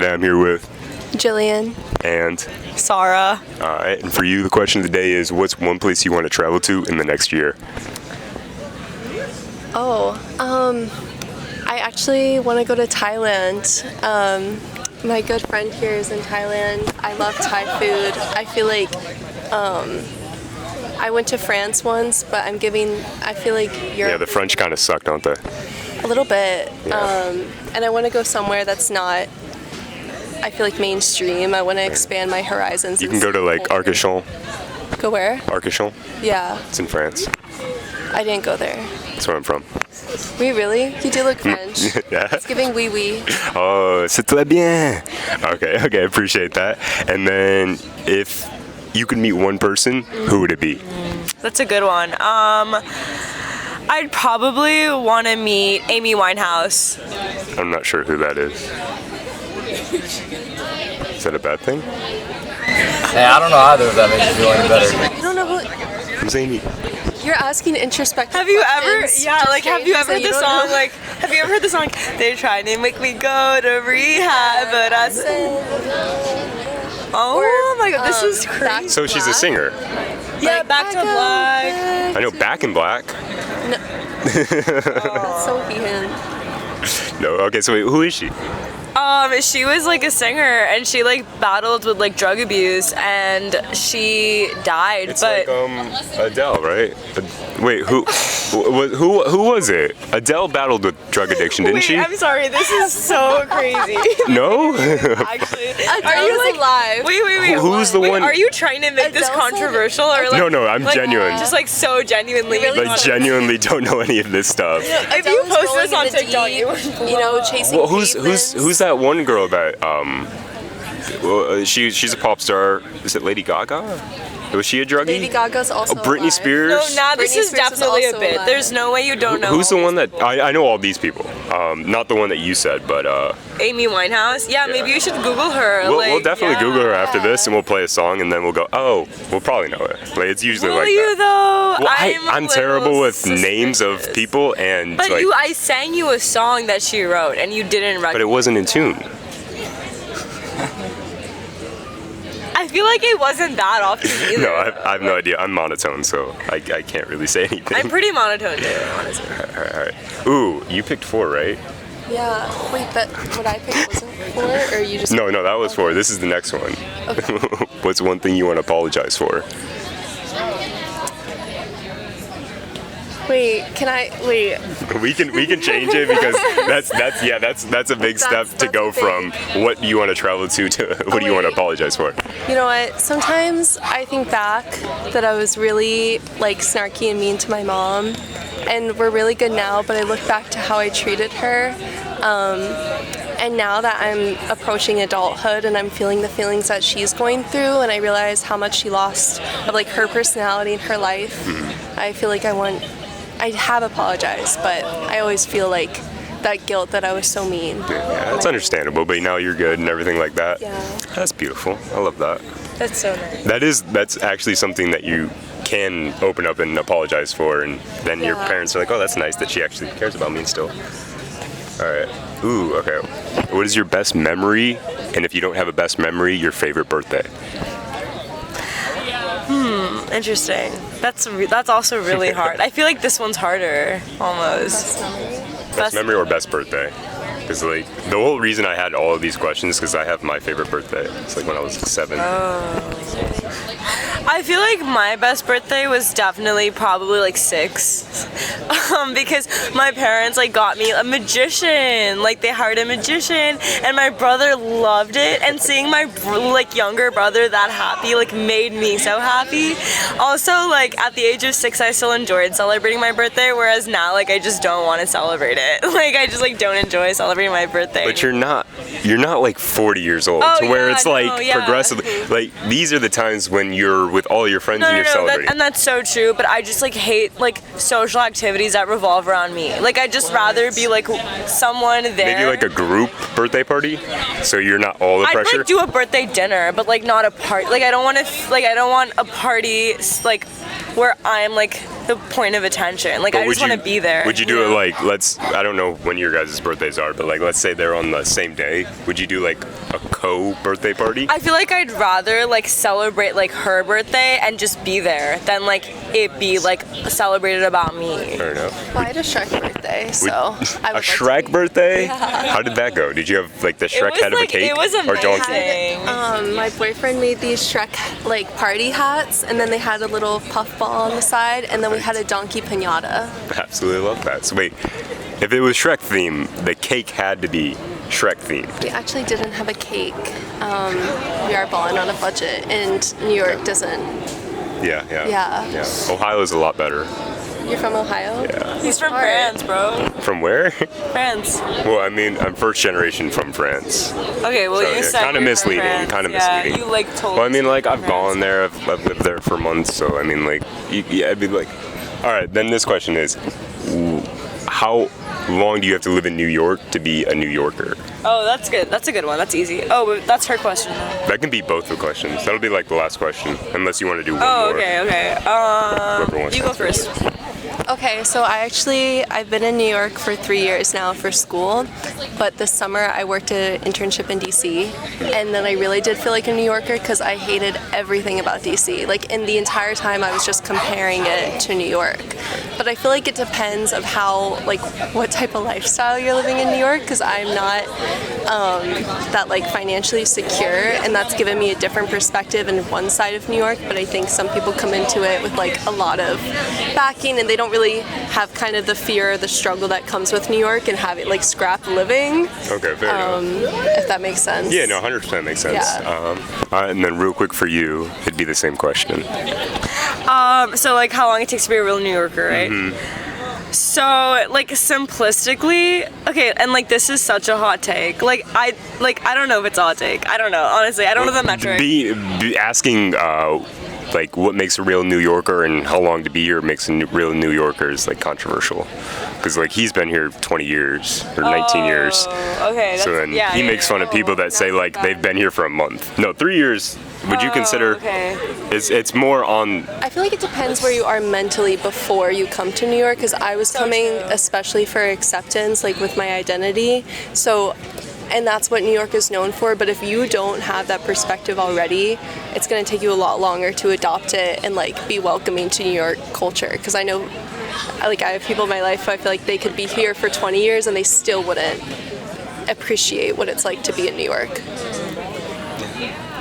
Today I'm here with Jillian. and Sarah. alright, and for you the question of the day is, what's one place you want to travel to in the next year? I actually want to go to Thailand. My good friend here is in Thailand. I love Thai food. I feel like I went to France once, but I feel like Europe. Yeah, the French kind of suck, don't they? A little bit. Yeah. And I want to go somewhere that's not, I feel like, mainstream. I want to expand my horizons. You can go to like Arcachon. Go where? Arcachon? Yeah. It's in France. I didn't go there. That's where I'm from. We really? You do look French. Yeah. It's giving oui oui. Oh, c'est très bien. Okay, appreciate that. And then if you could meet one person, who would it be? That's a good one. I'd probably want to meet Amy Winehouse. I'm not sure who that is. Is that a bad thing? Hey, I don't know either if that makes you feel any better. I don't know who. Who's Amy? You're asking introspective Have you ever? questions Yeah, to like have you strangers ever that heard the don't song? know? Like, have you ever heard the song? They're trying to make me go to rehab, but I said, oh my god, this is Back crazy. to So she's a Black? singer. Yeah, Like, Back to Black. I know Back in Black. That's so heathen. No, okay, so wait, who is she? She was like a singer, and she like battled with like drug abuse, and she died. It's but like Adele, right? Wait, who was it? Adele battled with drug addiction, didn't wait, she? I'm sorry, this is so crazy. No? Actually, are you Adele's like alive. Wait? Who's the wait, one? Are you trying to make this Adele said- controversial, or like? No, I'm like, genuine. Just like so genuinely. Like genuinely don't know any of this stuff. If you Adele's post this rolling on in the TikTok, deep, you would you know, chasing Well, pavements. who's that one girl that she's a pop star? Is it Lady Gaga? Was she a druggie? Lady Gaga's also Britney alive. Spears? No, nah, this Britney is Spears is definitely a also bit. alive. There's no way you don't know. Who's the one that I know all these people? Not the one that you said, but Amy Winehouse? Yeah, maybe you should Google her. we'll definitely yeah. Google her after this, and we'll play a song, and then we'll go, oh, we'll probably know it. Like it's usually Will like you that. though? Well, I'm terrible with names of suspicious. people, and But like, I sang you a song that she wrote, and you didn't but recognize. it wasn't in tune. I feel like it wasn't that often either. No, I have no idea. I'm monotone, so I can't really say anything. I'm pretty monotone too, honestly. All right. Ooh, you picked 4, right? Yeah. Wait, but what I picked wasn't 4, or you just? No, that was 4. This is the next one. What's one thing you want to apologize for? Wait, can I? Wait. We can change it because that's a big step to That's go a from what you want to travel to what do you want to wait. apologize for. You know what? Sometimes I think back that I was really like snarky and mean to my mom, and we're really good now. But I look back to how I treated her, and now that I'm approaching adulthood and I'm feeling the feelings that she's going through, and I realize how much she lost of like her personality and her life, I feel like I have apologized, but I always feel like that guilt that I was so mean. Yeah, it's understandable, but now you're good and everything like that. Yeah. That's beautiful. I love that. That's so nice. That's actually something that you can open up and apologize for, and then your Yeah. parents are like, oh, that's nice that she actually cares about me still. All right. Ooh, okay. What is your best memory? And if you don't have a best memory, your favorite birthday? Interesting. That's also really hard. I feel like this one's harder, almost. Best memory or best birthday? Because like the whole reason I had all of these questions because I have my favorite birthday. It's like when I was 7. I feel like my best birthday was definitely probably like 6, because my parents like got me a magician. Like they hired a magician, and my brother loved it. And seeing my like younger brother that happy like made me so happy. Also, like at the age of 6, I still enjoyed celebrating my birthday, whereas now like I just don't want to celebrate it. Like I just like don't enjoy celebrating my birthday. But you're not like 40 years old, Oh, to where yeah, it's like no, yeah. progressively. Like these are the times when you're with all your friends and you're celebrating. And that's so true, but I just like hate like social activities that revolve around me. Like I just rather be like someone there. Maybe like a group birthday party, so you're not all the I'd pressure. like do a birthday dinner, but like not a party. Like I don't want to. Like I don't want a party like where I'm like the point of attention. Like I just want to be there. Would you do it like, I don't know when your guys' birthdays are, but like let's say they're on the same day. Would you do like a co-birthday party? I feel like I'd rather like celebrate like her birthday and just be there than like it be like celebrated about me. Fair enough. Well, I had a Shrek birthday, so I would A like to Shrek be- birthday? Yeah. How did that go? Did you have like the Shrek was head of a like- cake? it was or donkey? amazing. My boyfriend made these Shrek like party hats, and then they had a little puff ball on the side, and then we had a donkey piñata. Absolutely love that. So wait, if it was Shrek theme, the cake had to be Shrek themed. We actually didn't have a cake. We are balling on a budget, and New York doesn't. Yeah. Ohio's a lot better. You're from Ohio? Yeah. He's from Alright. France, bro. From where? France. Well, I mean, I'm first generation from France. Okay, well So, you yeah, said kinda you're from misleading, France. kinda Yeah, misleading. you like told. Well, I mean, like, I've France. gone there, I've lived there for months, so I mean, like, yeah, I'd be like, all right, then this question is, how long do you have to live in New York to be a New Yorker? Oh, that's good. That's a good one. That's easy. Oh, but that's her question. Though. That can be both the questions. That'll be like the last question, unless you want to do one Oh, more. okay. Whoever wants You to go first. Okay, so I've been in New York for 3 years now for school, but this summer I worked an internship in DC, and then I really did feel like a New Yorker because I hated everything about DC. Like in the entire time I was just comparing it to New York. But I feel like it depends of how, like what type of lifestyle you're living in New York, because I'm not that like financially secure, and that's given me a different perspective in one side of New York. But I think some people come into it with like a lot of backing, and they don't really have kind of the fear or the struggle that comes with New York and have it like scrap living, Okay, fair enough. if that makes sense. Yeah, no, 100% makes sense. Yeah. All right, and then real quick for you, it'd be the same question. So like how long it takes to be a real New Yorker, right? So like simplistically, okay, and like this is such a hot take. I don't know if it's a hot take. I don't know. Honestly, I don't know the metric. Be asking like what makes a real New Yorker and how long to be here makes a real New Yorker is like controversial, because like he's been here 20 years or 19 years. Okay. So That's, then yeah, he yeah, makes fun of people that say like they've been here for a month. No, 3 years. Would you consider? Okay. It's more on. I feel like it depends where you are mentally before you come to New York, because I was coming especially for acceptance, like with my identity. So, and that's what New York is known for. But if you don't have that perspective already, it's going to take you a lot longer to adopt it and like be welcoming to New York culture. Because I know, like I have people in my life who I feel like they could be here for 20 years and they still wouldn't appreciate what it's like to be in New York.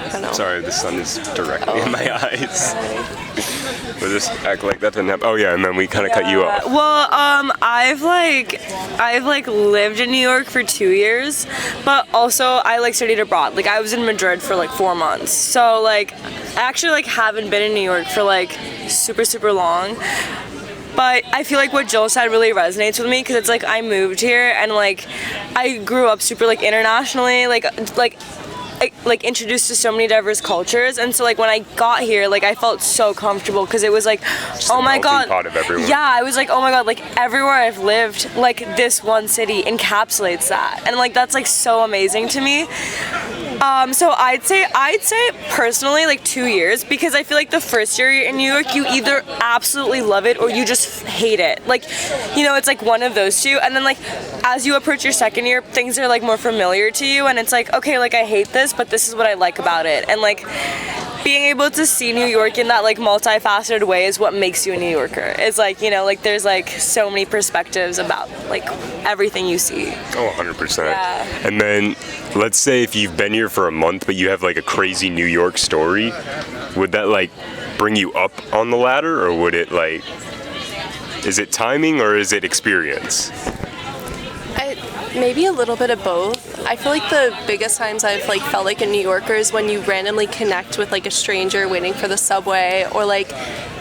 I don't know. Sorry, the sun is directly in my eyes. We'll just act like that didn't happen. Oh yeah, and then we kind of cut you off. Well, I've lived in New York for 2 years, but also I like studied abroad. Like I was in Madrid for like 4 months. So like I actually like haven't been in New York for like super long. But I feel like what Jill said really resonates with me, because it's like I moved here and like I grew up super like internationally, like introduced to so many diverse cultures, and so like when I got here, like I felt so comfortable because it was like, oh my god, Pot of everyone. yeah, I was like, oh my god, like everywhere I've lived, like this one city encapsulates that, and like that's like so amazing to me. So I'd say personally like 2 years, because I feel like the first year you're in New York, you either absolutely love it or you just hate it. Like, you know, it's like one of those two. And then like as you approach your second year, things are like more familiar to you, and it's like, okay, like I hate this, but this is what I like about it. And like being able to see New York in that like multifaceted way is what makes you a New Yorker. It's like, you know, like there's like so many perspectives about like everything you see. Oh, 100%. Yeah. And then let's say if you've been here for a month, but you have like a crazy New York story, would that like bring you up on the ladder, or would it like, is it timing or is it experience? Maybe a little bit of both. I feel like the biggest times I've like felt like a New Yorker is when you randomly connect with like a stranger waiting for the subway, or like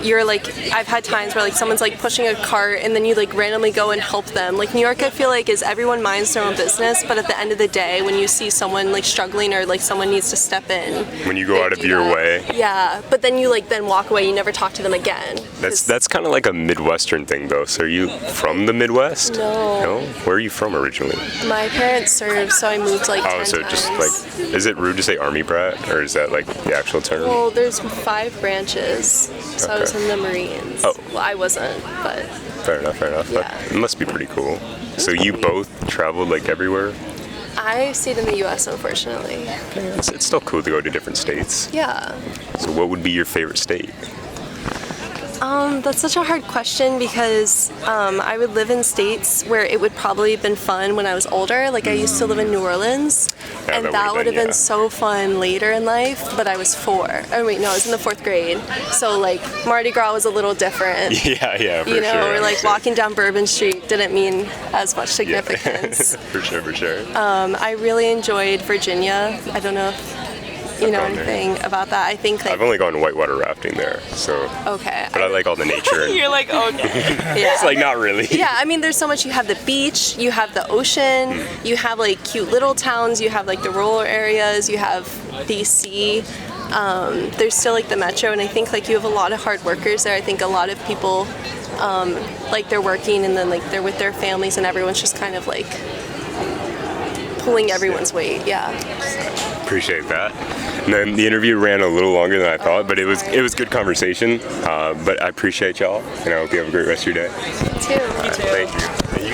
you're like, I've had times where like someone's like pushing a cart and then you like randomly go and help them. Like New York, I feel like is everyone minds their own business, but at the end of the day, when you see someone like struggling or like someone needs to step in, When you go they out of do your that. way. Yeah, but then you like then walk away, you never talk to them again. That's kind of like a Midwestern thing though. So are you from the Midwest? No. No? Where are you from originally? My parents served, so I moved like 10 Oh, so times. just like, is it rude to say army brat, or is that like the actual term? Well, there's 5 branches, so I was Okay. in the Marines. Oh. Well, I wasn't, but Fair enough, fair enough. Yeah. It must be pretty cool. So you both traveled like everywhere? I stayed in the U.S. unfortunately. It's still cool to go to different states. Yeah. So what would be your favorite state? That's such a hard question because I would live in states where it would probably have been fun when I was older. Like I used to live in New Orleans, Yeah, and that that would have been yeah. so fun later in life. But I was 4. Oh wait, no, I was in the 4th grade. So like Mardi Gras was a little different. Yeah, for You know, sure. or like walking down Bourbon Street didn't mean as much Yeah. significance. For sure. I really enjoyed Virginia. I don't know if you know gone there. anything about that. I think like I've only gone whitewater rafting there, so. okay. But I like all the nature. And You're like, okay. Yeah. it's like not really. Yeah, I mean, there's so much. You have the beach, you have the ocean, you have like cute little towns, you have like the rural areas, you have DC. There's still like the metro, and I think like you have a lot of hard workers there. I think a lot of people like they're working and then like they're with their families, and everyone's just kind of like pulling everyone's weight. Yeah. Appreciate that. And then the interview ran a little longer than I thought, but it was good conversation. But I appreciate y'all, and I hope you have a great rest of your day. Too. Thank you.